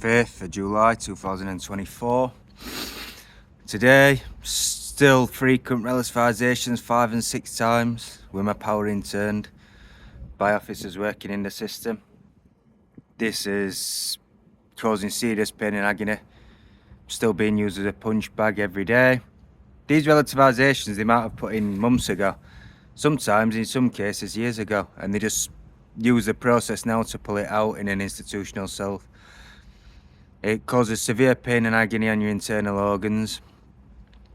5th of July 2024. Today, still frequent relativisations 5 and 6 times with my power interned by officers working in the system. This is causing serious pain and agony, still being used as a punch bag every day. These relativisations they might have put in months ago, sometimes in some cases years ago, and they just use the process now to pull it out in an institutional self. It causes severe pain and agony on your internal organs.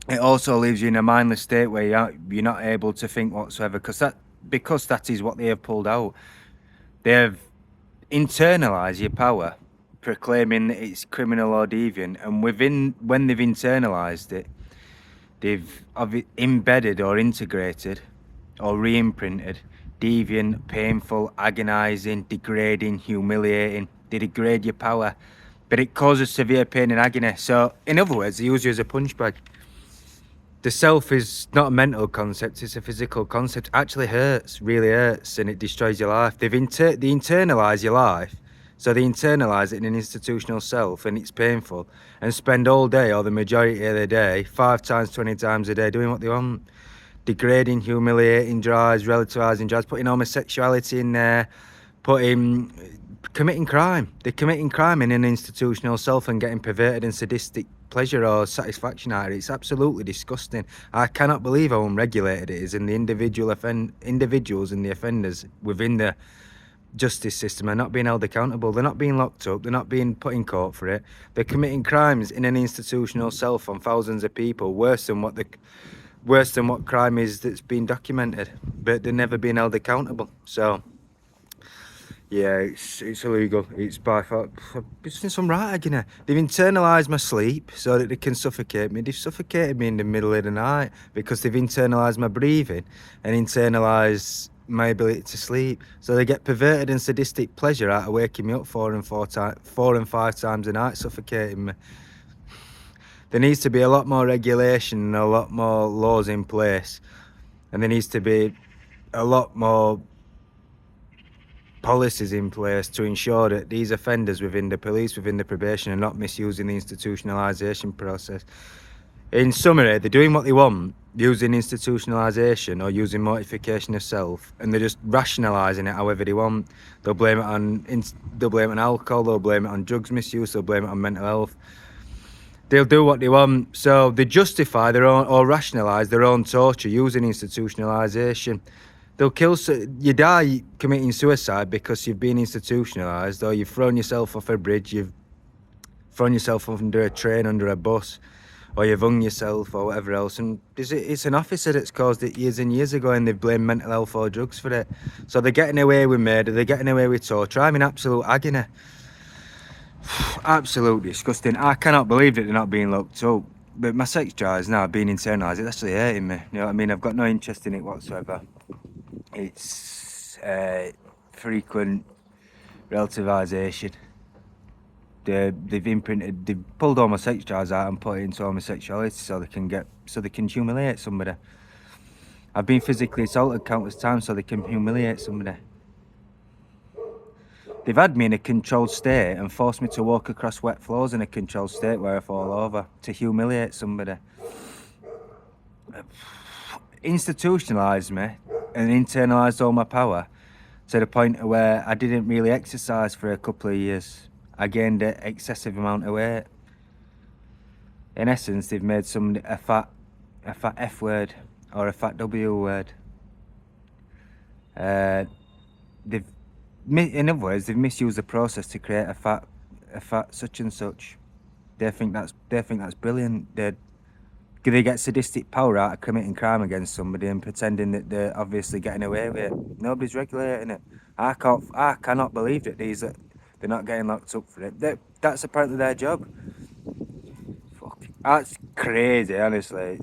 It also leaves you in a mindless state where you're not able to think whatsoever, because that is what they have pulled out. They have internalised your power, proclaiming that it's criminal or deviant, and when they've internalised it, they've embedded or integrated or re-imprinted deviant, painful, agonising, degrading, humiliating. They degrade your power, but it causes severe pain and agony. So, in other words, they use you as a punch bag. The self is not a mental concept, it's a physical concept. It actually hurts, really hurts, and it destroys your life. They internalise your life, so they internalise it in an institutional self, and it's painful, and spend all day or the majority of the day, 5 times, 20 times a day, doing what they want. Degrading, humiliating drives, relativising drives, putting homosexuality in there, committing crime. They're committing crime in an institutional self and getting perverted and sadistic pleasure or satisfaction out of it. It's absolutely disgusting. I cannot believe how unregulated it is, and the individuals and the offenders within the justice system are not being held accountable. They're not being locked up, they're not being put in court for it. They're committing crimes in an institutional self on thousands of people, worse than what crime is that's been documented, but they're never being held accountable. So yeah, it's illegal. It's by far. It's been some right agony. They've internalised my sleep so that they can suffocate me. They've suffocated me in the middle of the night because they've internalised my breathing and internalised my ability to sleep. So they get perverted and sadistic pleasure out of waking me up 4 and 5 times a night, suffocating me. There needs to be a lot more regulation and a lot more laws in place, and there needs to be a lot more policies in place to ensure that these offenders within the police, within the probation, are not misusing the institutionalisation process. In summary, they're doing what they want, using institutionalisation or using mortification of self, and they're just rationalising it however they want. They'll blame it on alcohol, they'll blame it on drugs misuse, they'll blame it on mental health. They'll do what they want. So they justify their own or rationalise their own torture using institutionalisation. They'll you die committing suicide because you've been institutionalised, or you've thrown yourself off a bridge, you've thrown yourself under a train, under a bus, or you've hung yourself or whatever else. And it's an officer that's caused it years and years ago, and they've blamed mental health or drugs for it. So they're getting away with murder, they're getting away with torture. I'm in absolute agony. Absolutely disgusting. I cannot believe that they're not being locked up. But my sex drive is now being internalised. It's actually hurting me. You know what I mean? I've got no interest in it whatsoever. It's frequent relativisation. They've pulled homosexuals out and put it into homosexuality so they can humiliate somebody. I've been physically assaulted countless times so they can humiliate somebody. They've had me in a controlled state and forced me to walk across wet floors in a controlled state where I fall over to humiliate somebody. Institutionalised me and internalised all my power to the point where I didn't really exercise for a couple of years. I gained an excessive amount of weight. In essence, they've made somebody a fat F word or a fat W word. In other words, they've misused the process to create a fat such and such. They think that's brilliant. They get sadistic power out of committing crime against somebody and pretending that they're obviously getting away with it. Nobody's regulating it. I cannot believe that they're not getting locked up for it. That's apparently their job. Fuck, that's crazy, honestly.